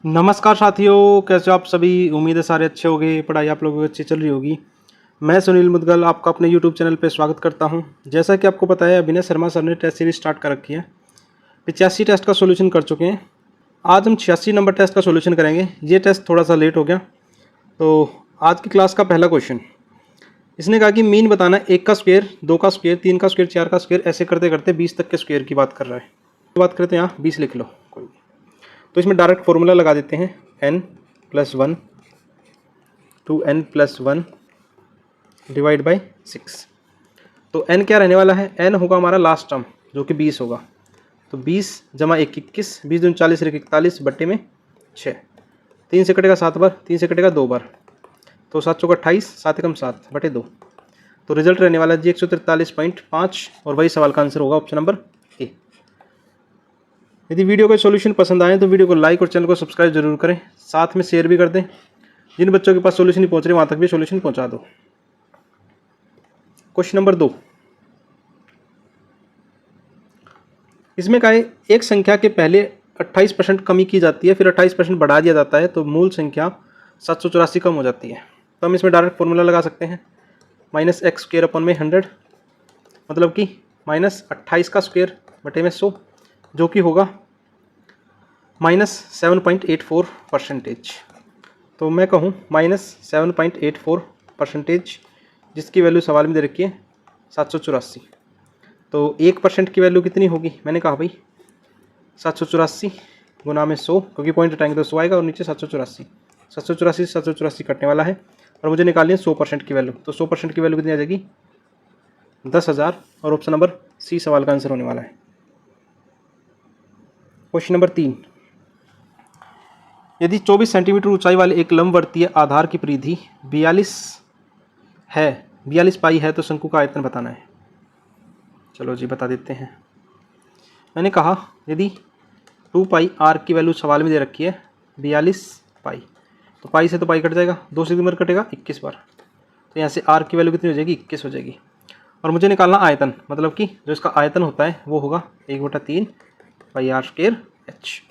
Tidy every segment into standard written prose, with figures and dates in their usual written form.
नमस्कार साथियों, कैसे हो आप सभी। उम्मीद है सारे अच्छे होंगे, पढ़ाई आप लोगों की अच्छी चल रही होगी। मैं सुनील मुदगल आपका अपने यूट्यूब चैनल पर स्वागत करता हूं। जैसा कि आपको पता है, अभिनय शर्मा सर ने टेस्ट सीरीज स्टार्ट कर रखी है। 85 टेस्ट का सोल्यूशन कर चुके हैं। आज हम 86 नंबर टेस्ट का सोल्यूशन करेंगे। ये टेस्ट थोड़ा सा लेट हो गया। तो आज की क्लास का पहला क्वेश्चन, इसने कहा कि मीन बताना है 1 का स्क्वायर, 2 का स्क्वायर, 3 का स्क्वायर, 4 का स्क्वायर, ऐसे करते करते 20 तक के स्क्वायर की बात कर रहा है। बात करते हैं, यहाँ 20 लिख लो कोई। तो इसमें डायरेक्ट फॉर्मूला लगा देते हैं, n+1 to n+1 divide by 6। तो n क्या रहने वाला है, n होगा हमारा लास्ट टर्म जो कि 20 होगा। तो 20 जमा 1 21, 20 दूनी 40, 41 बट्टे में 6। 3 से कटेगा 7 बार, 3 से कटेगा 2 बार, तो 7 चौका 28, 7 एकम 7 बटे 2। तो रिजल्ट रहने वाला है जी 143.5 और वही सवाल का आंसर होगा ऑप्शन नंबर ए। यदि वीडियो का सॉल्यूशन पसंद आए तो वीडियो को लाइक और चैनल को सब्सक्राइब जरूर करें, साथ में शेयर भी कर दें। जिन बच्चों के पास सॉल्यूशन नहीं पहुंच रहे वहां तक भी सॉल्यूशन पहुंचा दो। क्वेश्चन नंबर 2, इसमें कहा है एक संख्या के पहले 28% कमी की जाती है, फिर 28% बढ़ा दिया जाता है, तो मूल संख्या 784 कम हो जाती है। तो हम इसमें डायरेक्ट फॉर्मूला लगा सकते हैं, -x² / 100, मतलब कि -28 का स्क्वायर बटे में 100, जो कि होगा -7.84%। तो मैं कहूँ -7.84%, जिसकी वैल्यू सवाल में दे रखी है 784। तो 1% की वैल्यू कितनी होगी, मैंने कहा भाई 784 गुना में 100, क्योंकि पॉइंट हटाएंगे तो 100 आएगा और नीचे 784। 784 से 784 कटने वाला है और मुझे निकालनी है 100% की वैल्यू। तो 100% की वैल्यू कितनी आ जाएगी, 10,000, और ऑप्शन नंबर सी सवाल का आंसर होने वाला है। क्वेश्चन नंबर 3, यदि 24 सेंटीमीटर ऊंचाई वाले एक लंबवर्तीय आधार की परिधि 42 पाई है, तो शंकु का आयतन बताना है। चलो जी बता देते हैं। मैंने कहा यदि 2 पाई आर की वैल्यू सवाल में दे रखी है 42 पाई, तो पाई से तो पाई कट जाएगा, 2 से कितनी बार कटेगा, 21 बार। तो यहाँ से आर की वैल्यू कितनी हो जाएगी, 21 हो जाएगी। और मुझे निकालना आयतन, मतलब कि जो इसका आयतन होता है वो होगा 1/3 पाई आर स्क्वायर एच,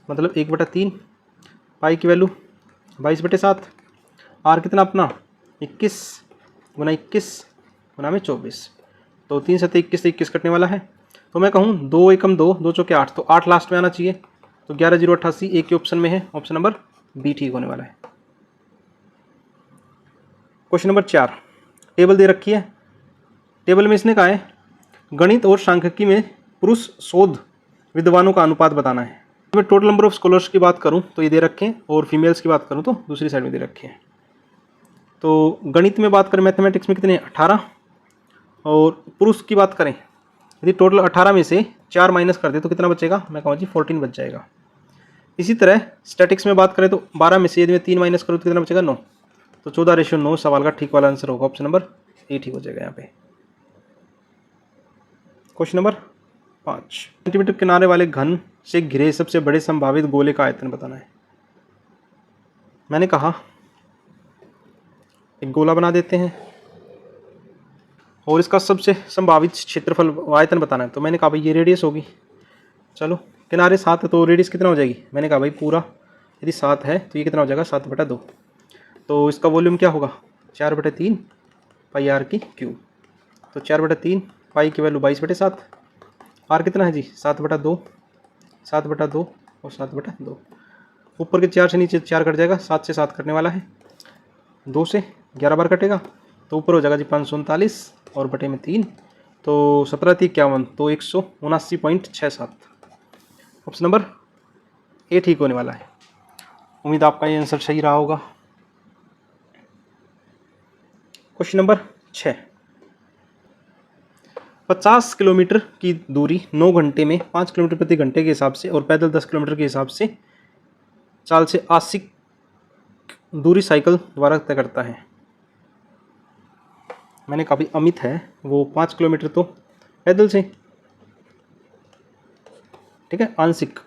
मतलब 1/3 पाई की वैल्यू 22/7, आर कितना अपना 21 गुना 21 गुना में 24, तो 3 से 21 से 21 कटने वाला है। तो मैं कहूँ 2 एकम 2, 2 चौके 8, तो 8 लास्ट में आना चाहिए। तो 11,088 एक के ऑप्शन में है, ऑप्शन नंबर बी ठीक होने वाला है। क्वेश्चन नंबर 4, टेबल दे रखी है। टेबल में इसने कहा है गणित और सांख्यिकी में पुरुष शोध विद्वानों का अनुपात बताना है। मैं टोटल नंबर ऑफ स्कॉलर्स की बात करूं तो ये दे रखे हैं, और फीमेल्स की बात करूं तो दूसरी साइड में दे रखे हैं। तो गणित में बात करें, मैथमेटिक्स में कितने 18, और पुरुष की बात करें यदि टोटल 18 में से 4 माइनस कर दे तो कितना बचेगा, मैं कहूँ जी 14 बच जाएगा। इसी तरह स्टैटिक्स में बात करें तो 12 में से यदि मैं 3 माइनस करूँ तो कितना बचेगा, 9। तो 14:9 सवाल का ठीक वाला आंसर होगा, ऑप्शन नंबर ए ठीक हो जाएगा यहाँ पे। क्वेश्चन नंबर 5, सेंटीमीटर किनारे वाले घन से घिरे सबसे बड़े संभावित गोले का आयतन बताना है। मैंने कहा एक गोला बना देते हैं और इसका सबसे संभावित क्षेत्रफल आयतन बताना है। तो मैंने कहा भाई ये रेडियस होगी। चलो किनारे 7 है तो रेडियस कितना हो जाएगी, मैंने कहा भाई पूरा यदि 7 है तो ये कितना हो जाएगा 7/2। तो इसका वॉल्यूम क्या होगा 4/3 पाई आर की क्यूब। तो 4/3 पाई की वैल्यू 22/7, आर कितना है जी 7/2, 7/2 और 7/2। ऊपर के 4 से नीचे 4 कट जाएगा, 7 से 7 कटने वाला है, 2 से 11 बार कटेगा, तो ऊपर हो जाएगा जी 539 और बटे में 3, तो 17×3 = 51, तो 179.67। ऑप्शन नंबर ए ठीक होने वाला है। उम्मीद आपका ये आंसर सही रहा होगा। क्वेश्चन नंबर 6, 50 किलोमीटर की दूरी 9 घंटे में 5 किलोमीटर प्रति घंटे के हिसाब से और पैदल 10 किलोमीटर के हिसाब से चाल से आंशिक दूरी साइकिल द्वारा तय करता है। मैंने कहा अमित है वो 5 किलोमीटर तो पैदल से, ठीक है, आंशिक,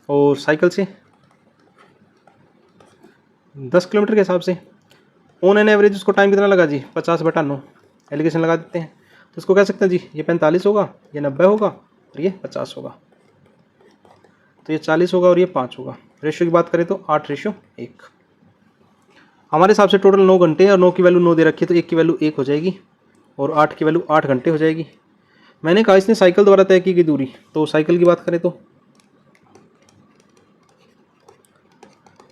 और साइकिल से 10 किलोमीटर के हिसाब से। ऑन एन एवरेज उसको टाइम कितना लगा जी 50/9, एलिगेशन लगा देते हैं। तो इसको कह सकते हैं जी ये 45 होगा, ये 90 होगा और ये 50 होगा। तो ये 40 होगा और ये 5 होगा। रेशियो की बात करें तो 8:1। हमारे हिसाब से टोटल 9 घंटे और 9 की वैल्यू 9 दे रखी है, तो 1 की वैल्यू 1 हो जाएगी और 8 की वैल्यू 8 घंटे हो जाएगी। मैंने कहा इसने साइकिल द्वारा तय की गई दूरी, तो साइकिल की बात करें तो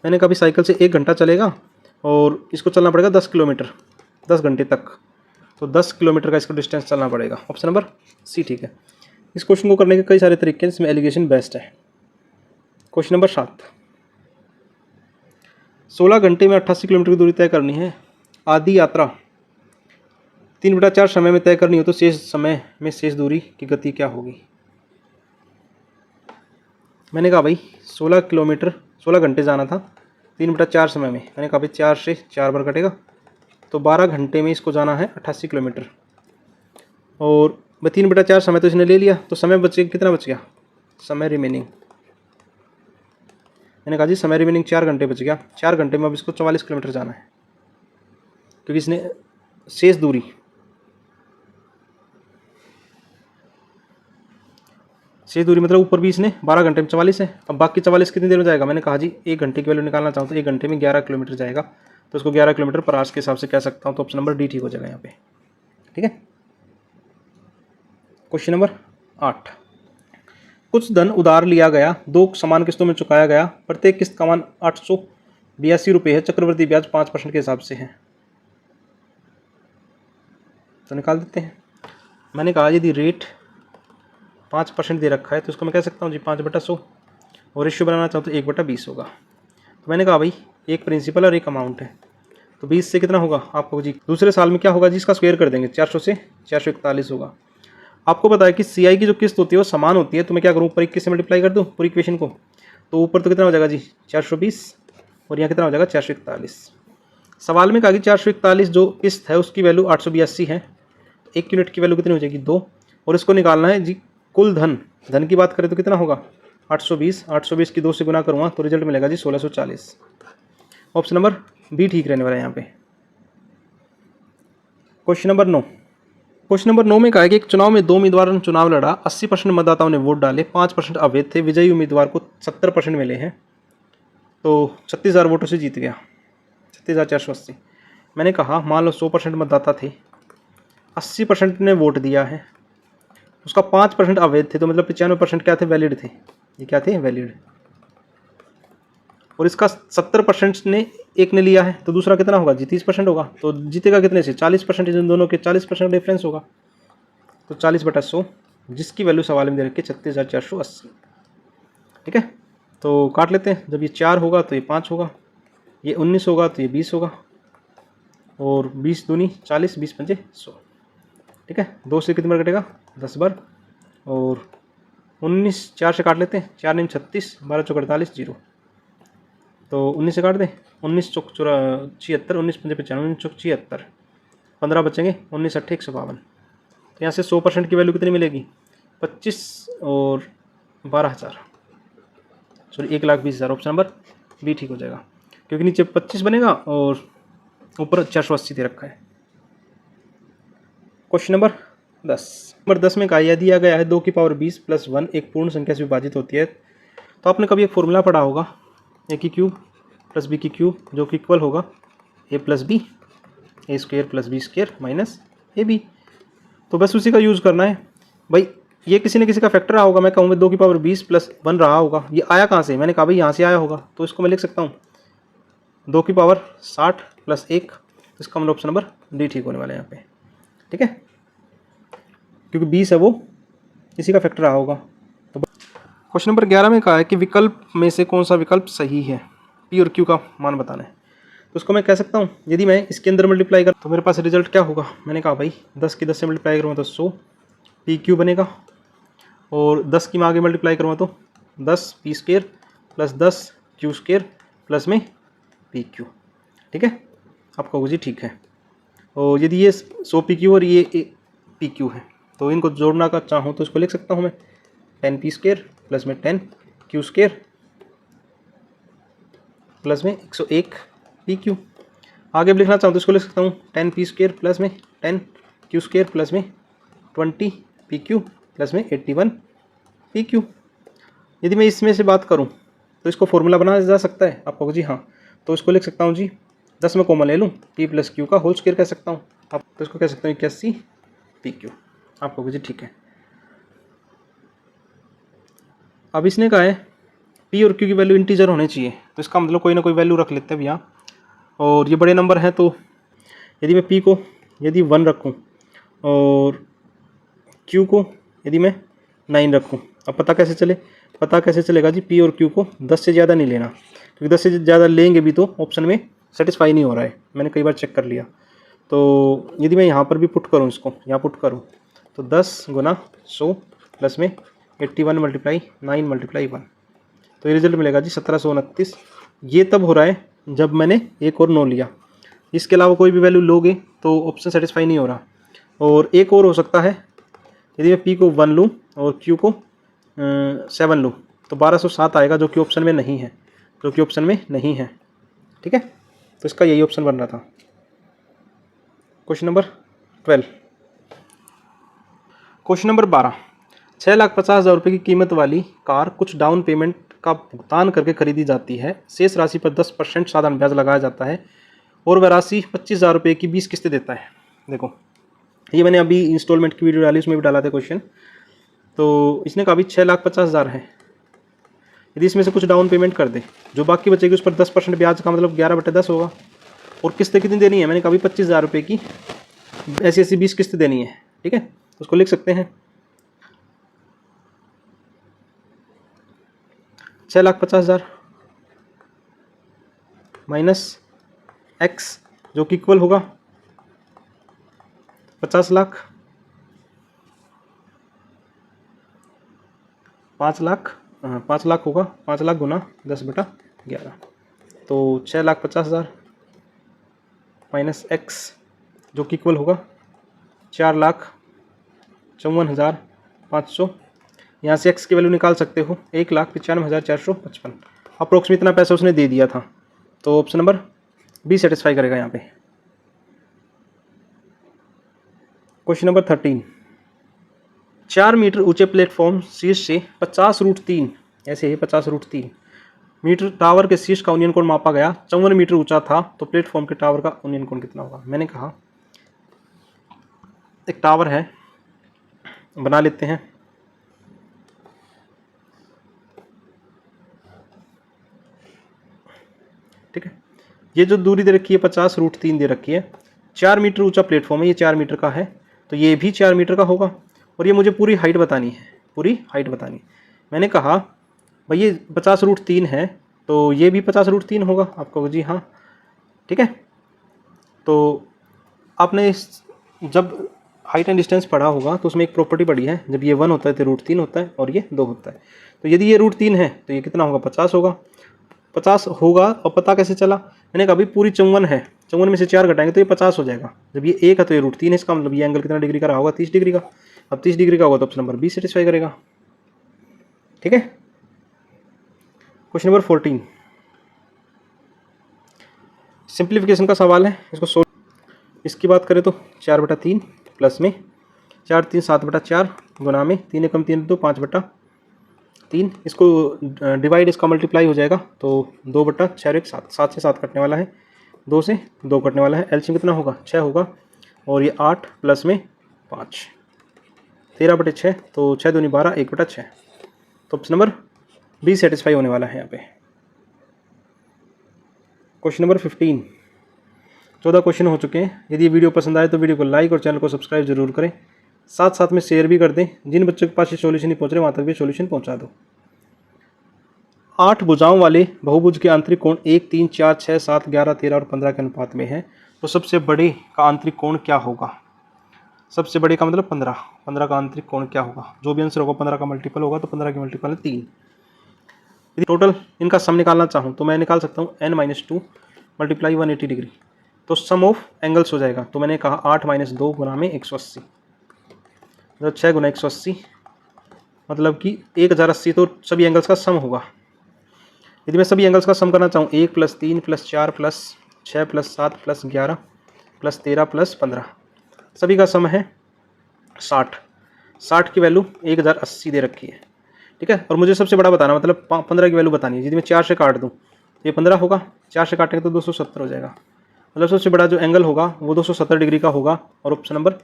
मैंने कहा साइकिल से 1 घंटा चलेगा और इसको चलना पड़ेगा 10 किलोमीटर 10 घंटे तक, तो 10 किलोमीटर का इसको डिस्टेंस चलना पड़ेगा। ऑप्शन नंबर सी ठीक है। इस क्वेश्चन को करने के कई सारे तरीके हैं, इसमें एलिगेशन बेस्ट है। क्वेश्चन नंबर 7, 16 घंटे में 88 किलोमीटर की दूरी तय करनी है। आधी यात्रा 3/4 समय में तय करनी हो तो शेष समय में शेष दूरी की गति क्या होगी। मैंने कहा भाई 16 घंटे जाना था, 3/4 समय में, मैंने कहा भाई 4 से 4 बार कटेगा, तो 12 घंटे में इसको जाना है 88 किलोमीटर। और भाई 3/4 समय तो इसने ले लिया, तो समय बच गया, कितना बच गया समय रिमेनिंग। मैंने कहा जी समय रिमेनिंग 4 घंटे बच गया। 4 घंटे में अब इसको 44 किलोमीटर जाना है, क्योंकि इसने शेष दूरी मतलब ऊपर भी इसने 12 घंटे में 44 है। अब बाकी 44 कितनी देर में जाएगा। मैंने कहा जी 1 घंटे की वैल्यू निकालना चाहूँ तो 1 घंटे में 11 किलोमीटर जाएगा, तो उसको 11 किलोमीटर पर आवर्स के हिसाब से कह सकता हूँ, तो ऑप्शन नंबर डी ठीक हो जाएगा यहाँ पे। ठीक है। क्वेश्चन नंबर 8, कुछ धन उधार लिया गया, 2 समान किस्तों में चुकाया गया, प्रत्येक किस्त का मान 882 रुपये है, चक्रवृद्धि ब्याज 5% के हिसाब से है, तो निकाल देते हैं। मैंने कहा यदि रेट 5% दे रखा है तो इसको मैं कह सकता हूँ जी 5/100, और रेशियो बनाना चाहूँ तो 1/20 होगा। तो मैंने कहा भाई एक प्रिंसिपल और एक अमाउंट है, तो 20 से कितना होगा आपको जी, दूसरे साल में क्या होगा जी, इसका स्क्वायर कर देंगे, 400 से 441 होगा। आपको पता है कि CI की जो किस्त होती है वो समान होती है, तो मैं क्या करूँ ऊपर 21 से मल्टीप्लाई कर दूँ पूरी इक्वेशन को, तो ऊपर तो कितना हो जाएगा जी 420 और यहाँ कितना हो जाएगा 441। सवाल में कहा कि 441 जो किस्त है उसकी वैल्यू 882 है, 1 यूनिट की वैल्यू कितनी हो जाएगी 2, और इसको निकालना है जी कुल धन की बात करें तो कितना होगा 820 की 2 से गुना करूँगा तो रिजल्ट मिलेगा जी 1640। ऑप्शन नंबर बी ठीक रहने वाला है यहाँ पे। क्वेश्चन नंबर 9 में कहा है कि एक चुनाव में 2 उम्मीदवारों ने चुनाव लड़ा, 80% मतदाताओं ने वोट डाले, 5% अवैध थे, विजयी उम्मीदवार को 70% मिले हैं, तो 36,000 वोटों से जीत गया, 36,480। मैंने कहा मान लो 100% मतदाता थे, 80% ने वोट दिया है, उसका 5% अवैध थे, तो मतलब 95% क्या थे वैलिड थे, ये क्या थे वैलिड, और इसका 70% ने एक ने लिया है, तो दूसरा कितना होगा जी 30% होगा, तो जीतेगा कितने से 40%, इन दोनों के 40% डिफरेंस होगा, तो 40/100 जिसकी वैल्यू सवाल में दे रखी है 36,480। ठीक है, तो काट लेते हैं, जब ये 4 होगा तो ये 5 होगा, ये 19 होगा तो ये 20 होगा, और 20 दूनी 40, 20 पंजे 100। ठीक है, 2 से कितनी बार कटेगा 10 बार, और 19 4 से काट लेते हैं, 4 9 36, 12 चौक 48 0, तो 19 से काट दें, 19 चौक 76, 19 पंजे 95, 19 चौक 76, 15 बचेंगे, 19 8 152। तो यहाँ से 100% की वैल्यू कितनी मिलेगी 25 और 12,000, सॉरी 1,20,000। ऑप्शन नंबर बी ठीक हो जाएगा, क्योंकि नीचे 25 बनेगा और ऊपर 480 दे रखा है। क्वेश्चन नंबर 10 में कहा यह दिया गया है 2 की पावर 20 + 1 एक पूर्ण संख्या से विभाजित होती है, तो आपने कभी एक फॉर्मूला पढ़ा होगा a की क्यूब प्लस b की क्यूब जो कि इक्वल होगा a + b, a² + b² - ab, तो बस उसी का यूज़ करना है। भाई ये किसी न किसी का फैक्टर रहा होगा, मैं कहूँ 2 की पावर 20 + 1 रहा होगा, ये आया कहाँ से, मैंने कहा भाई यहाँ से आया होगा, तो इसको मैं लिख सकता हूँ 2 की पावर 60 + 1, इसका मतलब ऑप्शन नंबर डी ठीक होने वाला है यहाँ पे। ठीक है, क्योंकि 20 है वो इसी का फैक्टर रहा होगा। तो क्वेश्चन नंबर 11 में कहा है कि विकल्प में से कौन सा विकल्प सही है, पी और क्यू का मान बताना है, तो उसको मैं कह सकता हूँ यदि मैं इसके अंदर मल्टीप्लाई कर तो मेरे पास रिजल्ट क्या होगा, मैंने कहा भाई 10 की 10 से मल्टीप्लाई करूँगा तो 100 पी क्यू बनेगा, और 10 की मैं आगे मल्टीप्लाई करूँगा तो 10 p² + 10 q² प्लस में पी क्यू। ठीक है, आप कहोगे जी ठीक है, और यदि ये 100 पी क्यू और ये पी क्यू है तो इनको जोड़ना का चाहूँ तो इसको लिख सकता हूँ मैं 10 p² प्लस में 10 q² प्लस में 101 पी क्यू। आगे भी लिखना चाहूँ तो इसको लिख सकता हूँ 10 p² प्लस में 10 q² प्लस में 20 पी क्यू प्लस में 81 पी क्यू। यदि मैं इसमें से बात करूँ तो इसको फॉर्मूला बनाया जा सकता है। आप कहोगे जी हाँ, तो इसको लिख सकता हूँ जी 10 में कॉमन ले लूँ, पी प्लस क्यू का होल स्क्वायर कह सकता हूँ आप, तो इसको कह सकता हूँ 81 पी क्यू। आप कहोगे जी ठीक है। अब इसने कहा है पी और क्यू की वैल्यू इंटीजर होने चाहिए, तो इसका मतलब कोई ना कोई वैल्यू रख लेते हैं भैया। और ये बड़े नंबर हैं, तो यदि मैं पी को यदि 1 रखूँ और क्यू को यदि मैं 9 रखूँ, अब पता कैसे चलेगा जी? पी और क्यू को 10 से ज़्यादा नहीं लेना, क्योंकि 10 से ज़्यादा लेंगे भी तो ऑप्शन में सेटिस्फाई नहीं हो रहा है, मैंने कई बार चेक कर लिया। तो यदि मैं यहाँ पर भी पुट करूँ, इसको यहाँ पुट करूँ, तो 10 गुना 100 प्लस में 81 मल्टीप्लाई 9 मल्टीप्लाई 1, तो ये रिजल्ट मिलेगा जी 1729। ये तब हो रहा है जब मैंने एक और 9 लिया, इसके अलावा कोई भी वैल्यू लोगे तो ऑप्शन सेटिस्फाई नहीं हो रहा। और एक और हो सकता है, यदि मैं पी को 1 लूँ और क्यू को 7 लूँ, तो 1207 आएगा, जो कि ऑप्शन में नहीं है, ठीक है। तो इसका यही ऑप्शन बन रहा था। Question number 12। क्वेश्चन नंबर 12, 6,50,000 रुपये की कीमत वाली कार कुछ डाउन पेमेंट का भुगतान करके खरीदी जाती है। शेष राशि पर 10% साधारण ब्याज लगाया जाता है और वह राशि 25,000 रुपये की 20 किस्तें देता है। देखो, ये मैंने अभी इंस्टॉलमेंट की वीडियो डाली, उसमें भी डाला था क्वेश्चन। तो इसने कहा भी 6,50,000 है, यदि इसमें से कुछ डाउन पेमेंट कर दे, जो बाकी बचेगी उस पर 10% ब्याज का मतलब 11/10 होगा। और किस्तें कितनी देनी है? मैंने कहा भी 25,000 रुपये की ऐसी 20 किस्तें देनी है, ठीक है। उसको लिख सकते हैं 6,50,000 माइनस एक्स, जो कि इक्वल होगा 50 लाख, 5 लाख, 5 लाख होगा, 5 लाख गुना 10/11, तो 6,50,000 माइनस एक्स, जो कि इक्वल होगा 4,54,500। यहाँ से एक्स की वैल्यू निकाल सकते हो 1,95,455। अप्रोक्सीमेट इतना पैसा उसने दे दिया था, तो ऑप्शन नंबर बी सेटिस्फाई करेगा यहाँ पे। क्वेश्चन नंबर 13, 4 मीटर ऊंचे प्लेटफॉर्म शीर्ष से 50√3 ऐसे है 50√3 मीटर टावर के शीर्ष का यूनियन कोण मापा गया, 54 मीटर ऊंचा था, तो प्लेटफॉर्म के टावर का यूनियन कोण कितना होगा? मैंने कहा एक टावर है, बना लेते हैं। ठीक है, ये जो दूरी दे रखी है 50√3 दे रखी है, 4 मीटर ऊंचा प्लेटफॉर्म है, ये 4 मीटर का है, तो ये भी 4 मीटर का होगा। और ये मुझे पूरी हाइट बतानी है, मैंने कहा भाई ये 50√3 है, तो ये भी 50√3 होगा। आपको जी हाँ, ठीक है। तो आपने जब हाइट एंड डिस्टेंस पढ़ा होगा तो उसमें एक प्रॉपर्टी पढ़ी है, जब ये 1 होता है तो √3 होता है और ये 2 होता है। तो यदि ये √3 है तो ये कितना होगा? 50 होगा। 50 होगा, और पता कैसे चला? मैंने कहा भाई पूरी 54 है, 54 में से 4 घटाएंगे तो ये 50 हो जाएगा। जब ये 1 है तो ये √3 है, इसका मतलब ये एंगल कितना डिग्री का रहा होगा? 30 डिग्री का। अब 30 डिग्री का होगा तो ऑप्शन नंबर बी सेटिस्फाई करेगा, ठीक है। क्वेश्चन नंबर 14, सिंप्लीफिकेशन का सवाल है, इसको सोल्व। इसकी बात करें तो 4/3 प्लस में 4 3 7/4 गुना में 3 एकम 3 2 5/3, इसको डिवाइड, इसका मल्टीप्लाई हो जाएगा तो 2/6 1 7, 7 से 7 कटने वाला है, 2 से 2 कटने वाला है, एलसीएम कितना होगा? 6 होगा, और ये 8 प्लस में 5 13/6, तो 6 दूनी 12 1/6, तो ऑप्शन नंबर बी सेटिस्फाई होने वाला है यहाँ पे। क्वेश्चन नंबर 15, 14 क्वेश्चन हो चुके हैं। यदि ये वीडियो पसंद आए तो वीडियो को लाइक और चैनल को सब्सक्राइब जरूर करें, साथ साथ में शेयर भी कर दें। जिन बच्चों के पास ये सॉल्यूशन नहीं पहुंच रहे वहाँ तक भी सॉल्यूशन पहुंचा दो। 8 भुजाओं वाले बहुभुज के आंतरिक कोण 1 3 4 6 7 11 13 और 15 के अनुपात में है, तो सबसे बड़े का आंतरिक कोण क्या होगा? सबसे बड़े का मतलब 15 का आंतरिक कोण क्या होगा? जो भी आंसर होगा 15 का मल्टीपल होगा, तो 15 की मल्टीपल है 3। यदि टोटल इनका सम निकालना चाहूँ तो मैं निकाल सकता हूँ n-2 मल्टीप्लाई 180 डिग्री, तो सम ऑफ एंगल्स हो जाएगा। तो मैंने कहा 8 - 2 गुना में 180, मतलब 6 गुना 180, मतलब कि 1080, तो सभी एंगल्स का सम होगा। यदि मैं सभी एंगल्स का सम करना चाहूँ 1 + 3 + 4 + 6 + 7 + 11 + 13 + 15, सभी का सम है 60। 60 की वैल्यू 1080 दे रखी है, ठीक है। और मुझे सबसे बड़ा बताना, मतलब 15 की वैल्यू बतानी है। यदि मैं 4 से काट दूँ तो ये 15 होगा, 4 से काटेंगे तो 270 हो जाएगा। मतलब सबसे बड़ा जो एंगल होगा वो 270 डिग्री का होगा, और ऑप्शन नंबर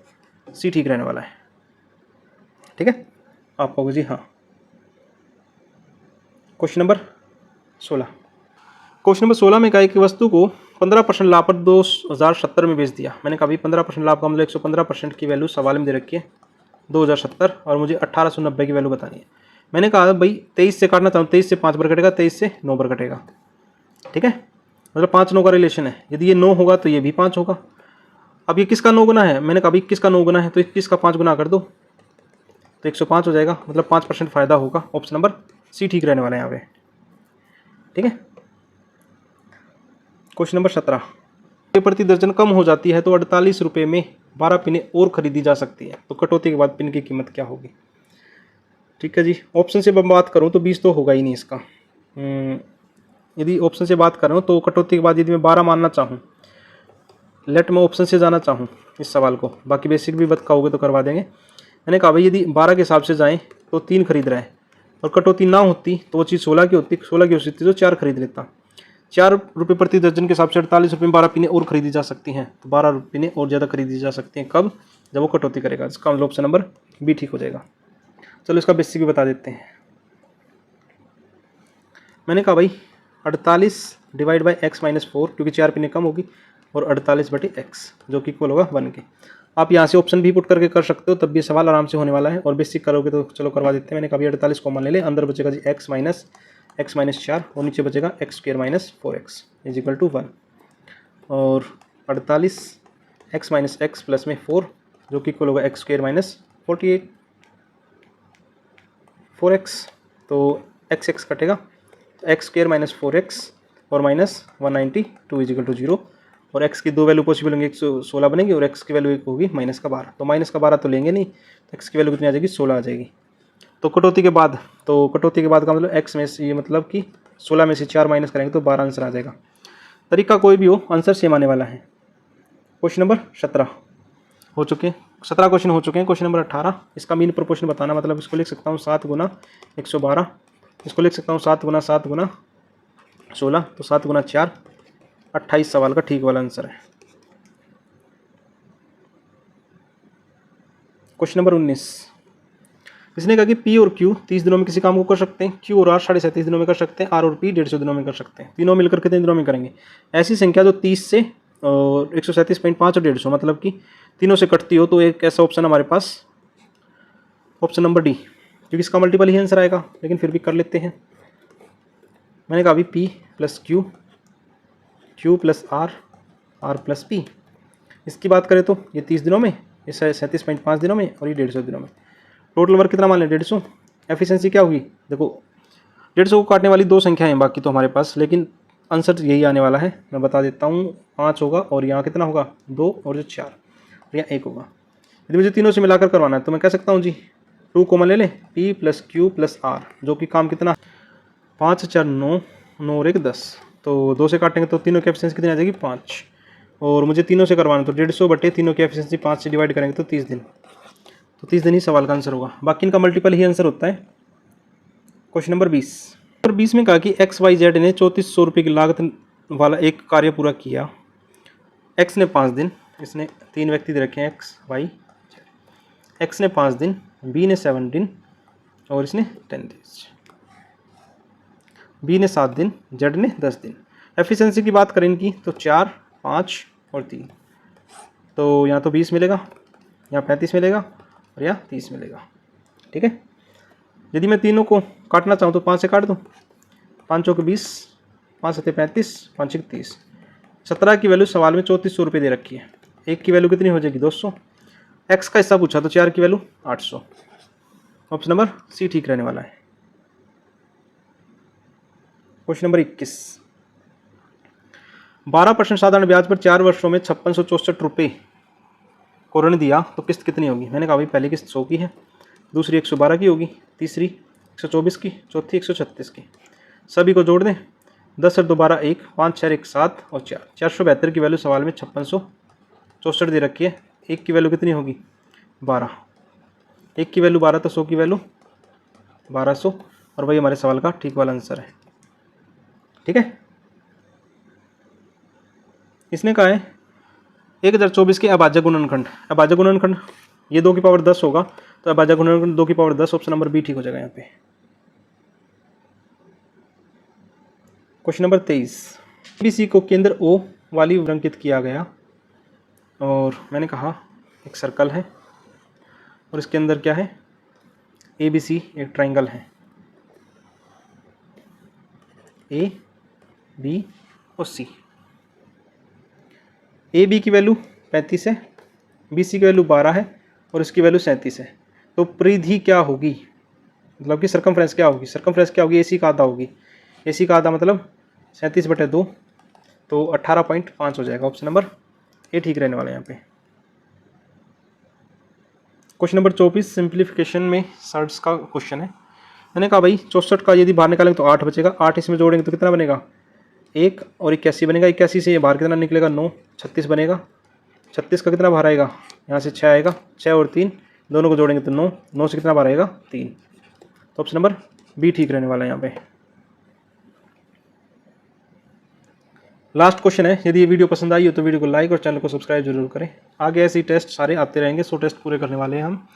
सी ठीक रहने वाला है। ठीक है, आप कहोगे जी हाँ। Question number 16। क्वेश्चन नंबर 16 में कहा है कि वस्तु को 15% लाभ पर 2070 में बेच दिया। मैंने कहा भाई 15% लाभ का मतलब 115% की वैल्यू सवाल में दे रखी है 2070, और मुझे 1890 की वैल्यू बतानी है। मैंने कहा भाई 23 से काटना चाहूँ, 23 से 5 पर कटेगा, 23 से 9 पर कटेगा। ठीक है, मतलब 5 9 का रिलेशन है। यदि ये 9 होगा तो ये भी 5 होगा। अब ये किसका 9 गुना है? मैंने कहा भाई किसका 9 गुना है, तो 21 का 5 गुना कर दो तो 105 हो जाएगा। मतलब 5% फायदा होगा। ऑप्शन नंबर सी ठीक रहने वाला है यहाँ पे। ठीक है, क्वेश्चन नंबर 17। प्रति दर्जन कम हो जाती है तो 48 रुपये में 12 पिनें और खरीदी जा सकती है, तो कटौती के बाद पिन की कीमत क्या होगी? ठीक है जी, ऑप्शन से मैं बात करूँ तो 20 तो होगा ही नहीं इसका। यदि ऑप्शन से बात कर रहा हूँ तो कटौती के बाद यदि मैं 12 मानना चाहूँ, लेट मैं ऑप्शन से जाना चाहूँ इस सवाल को, बाकी बेसिक भी बताओगे तो करवा देंगे। मैंने कहा भाई यदि 12 के हिसाब से जाएँ तो 3 खरीद रहे हैं, और कटौती ना होती तो वो चीज़ 16 की होती, 16 की हो सकती तो 4 खरीद लेता। 4 रुपये प्रति दर्जन के हिसाब से 48 रुपये में 12 पिनें और खरीदी जा सकती हैं, तो 12 पिनें और ज़्यादा खरीदी जा सकती हैं। कब? जब वो कटौती करेगा। इसका मतलब ऑप्शन नंबर बी ठीक हो जाएगा। चलो इसका बेसिक भी बता देते हैं। मैंने कहा भाई 48 डिवाइड बाई एक्स माइनस 4, क्योंकि 4 पिनें कम होगी, और 48 बटे एक्स जो कि इक्वल होगा 1 के। आप यहाँ से ऑप्शन भी पुट करके कर सकते हो, तब भी सवाल आराम से होने वाला है। और बेसिक करोगे तो चलो करवा देते हैं। मैंने कहा 48 कॉमन ले ले, अंदर बचेगा जी एक्स माइनस 4, और नीचे बचेगा x square minus 4x is equal to 1। और 48 एक्स माइनस एक्स प्लस में 4 जो कि इक्वल होगा एक्स स्क्वायर माइनस 4x। तो एक्स एक्स कटेगा, तो एक्स स्क्वायर माइनस 4x और माइनस 192 इज इक्वल टू 0। और x की दो वैल्यू पॉसिबल होंगी, 116 बनेगी, और x की वैल्यू एक होगी माइनस का 12। तो माइनस का 12 तो लेंगे नहीं, तो x की वैल्यू कितनी आ जाएगी? 16 आ जाएगी। तो कटौती के बाद, का मतलब x में से, ये मतलब कि 16 में से 4 माइनस करेंगे तो 12 आंसर आ जाएगा। तरीका कोई भी हो, आंसर सेम आने वाला है। क्वेश्चन नंबर 17 हो चुके हैं, 17 क्वेश्चन हो चुके हैं। क्वेश्चन नंबर 18, इसका मीन प्रोपोर्शन बताना। मतलब इसको लिख सकता हूँ 7 गुना 112, इसको लिख सकता हूँ 7 गुना 16, तो 7 गुना 4 28 सवाल का ठीक वाला आंसर है। क्वेश्चन नंबर 19, इसने कहा कि P और Q 30 दिनों में किसी काम को कर सकते हैं, Q और R 37.5 दिनों में कर सकते हैं, R और P 150 दिनों में कर सकते हैं। तीनों मिलकर कितने दिनों में करेंगे? ऐसी संख्या जो 30 से और 137.5 और 150 मतलब कि तीनों से कटती हो, तो एक ऐसा ऑप्शन हमारे पास ऑप्शन नंबर डी, क्योंकि इसका मल्टीपल ही आंसर आएगा, लेकिन फिर भी कर लेते हैं। मैंने कहा अभी P plus Q plus R plus P। इसकी बात करें तो ये 30 दिनों में, ये 37.5 दिनों में, और ये 150 दिनों में। टोटल वर्क कितना मान लें? 150। एफिशिएंसी क्या होगी? देखो 150 को काटने वाली दो संख्याएं हैं बाकी तो हमारे पास, लेकिन आंसर यही आने वाला है। मैं बता देता हूँ, 5 होगा, और यहाँ कितना होगा? 2, और जो 4, और यहाँ 1 होगा। यदि मुझे तीनों से मिलाकर करवाना है तो मैं कह सकता हूँ जी 2 कॉमन ले लें, P plus Q plus R, जो कि काम कितना? 5 4 9, 9 और 1 10। तो 2 से काटेंगे तो तीनों की एफिशिएंसी कितनी आ जाएगी? 5। और मुझे तीनों से करवाना तो 150 बटे तीनों की एफिशिएंसी 5 से डिवाइड करेंगे तो 30 दिन। तो 30 दिन ही सवाल का आंसर होगा, बाकी इनका मल्टीपल ही आंसर होता है। Question number 20। नंबर 20 में कहा कि XYZ ने 3400 रुपये की लागत वाला एक कार्य पूरा किया। X ने 5 दिन, इसने 3 व्यक्ति दे रखे हैं X Y। X ने 5 दिन, B ने 7 दिन, और इसने 10 डेज। B ने 7 दिन, Z ने 10 दिन। एफिशिएंसी की बात करें इनकी तो 4 5 और 3, तो यहाँ तो 20 मिलेगा, यहाँ 35 मिलेगा, और यहाँ 30 मिलेगा। ठीक है, यदि मैं तीनों को काटना चाहूँ तो 5 से काट दूँ, 5 चौके 20, 5 सत्ते 35, 5 छक 30। 17 की वैल्यू सवाल में 3400 रुपये दे रखी है। 1 की वैल्यू कितनी हो जाएगी? 200। एक्स का हिस्सा पूछा तो 4 की वैल्यू 800। ऑप्शन नंबर सी ठीक रहने वाला है। क्वेश्चन नंबर 21, 12% साधारण ब्याज पर 4 वर्षों में 5664 रुपये को ऋण दिया तो किस्त कितनी होगी? मैंने कहा भाई पहली किस्त 100 की है, दूसरी 112 की होगी, तीसरी 124 की, चौथी 136 की। सभी को जोड़ दें, 10 और 2 12 1, 5 4 1 7 और 4 472 की वैल्यू सवाल में 5664 दे रखी है। 1 की वैल्यू कितनी होगी? 12। 1 की वैल्यू 12 तो 100 की वैल्यू 1200 और वही हमारे सवाल का ठीक वाला आंसर है। ठीक है, इसने कहा है 1024 के अभाज्य गुणनखंड। अभाज्य गुणनखंड ये 2 की पावर 10 होगा, तो अभाज्य गुणनखंड 2 की पावर 10, ऑप्शन नंबर बी ठीक हो जाएगा यहाँ पे। क्वेश्चन नंबर 23, ABC को केंद्र O वाली अंकित किया गया और मैंने कहा एक सर्कल है और इसके अंदर क्या है, ABC एक ट्राइंगल है, A, B और C। AB की वैल्यू 35 है, BC की वैल्यू 12 है और इसकी वैल्यू 37 है। तो परिधि क्या होगी, मतलब कि सर्कमफ्रेंस क्या होगी, सर्कमफ्रेंस क्या होगी, AC का आधा होगी। AC का आधा मतलब 37/2, तो 18.5 हो जाएगा। ऑप्शन नंबर ए ठीक रहने वाला है यहाँ पे। क्वेश्चन नंबर 24 सिंप्लीफिकेशन में सर्ट्स का क्वेश्चन है। मैंने कहा भाई 64 का यदि बाहर निकालेंगे तो 8 बचेगा, 8 इसमें जोड़ेंगे तो कितना बनेगा 1 और 81 बनेगा, 81 से ये बाहर कितना निकलेगा 9, 36 बनेगा। 36 का कितना बाहर आएगा, यहाँ से 6 आएगा, 6 और 3 दोनों को जोड़ेंगे तो 9, 9 से कितना बाहर आएगा 3। तो ऑप्शन नंबर बी ठीक रहने वाला है यहाँ पे। लास्ट क्वेश्चन है, यदि ये वीडियो पसंद आई हो तो वीडियो को लाइक और चैनल को सब्सक्राइब जरूर करें। आगे ऐसे ही टेस्ट सारे आते रहेंगे, 100 टेस्ट पूरे करने वाले हैं हम।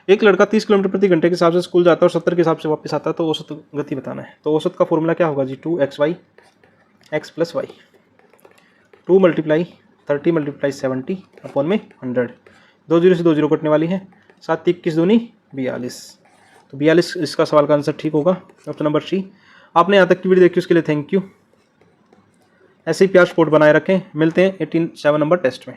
एक लड़का 30 किलोमीटर प्रति घंटे के हिसाब से स्कूल जाता है और 70 के हिसाब से वापस आता है, तो औसत गति बताना है। तो औसत का फॉर्मूला क्या होगा जी, 2xy x + y, 2 × 30 × 70 अपॉन में 100, 2 0 से 2 0 कटने वाली है, 7 21 दूनी 42, तो 42 इसका सवाल का आंसर ठीक होगा। Option number C. आपने यहाँ तक की वीडियो देखी उसके लिए थैंक यू। ऐसे ही प्यार सपोर्ट बनाए रखें, मिलते हैं 87 नंबर टेस्ट में।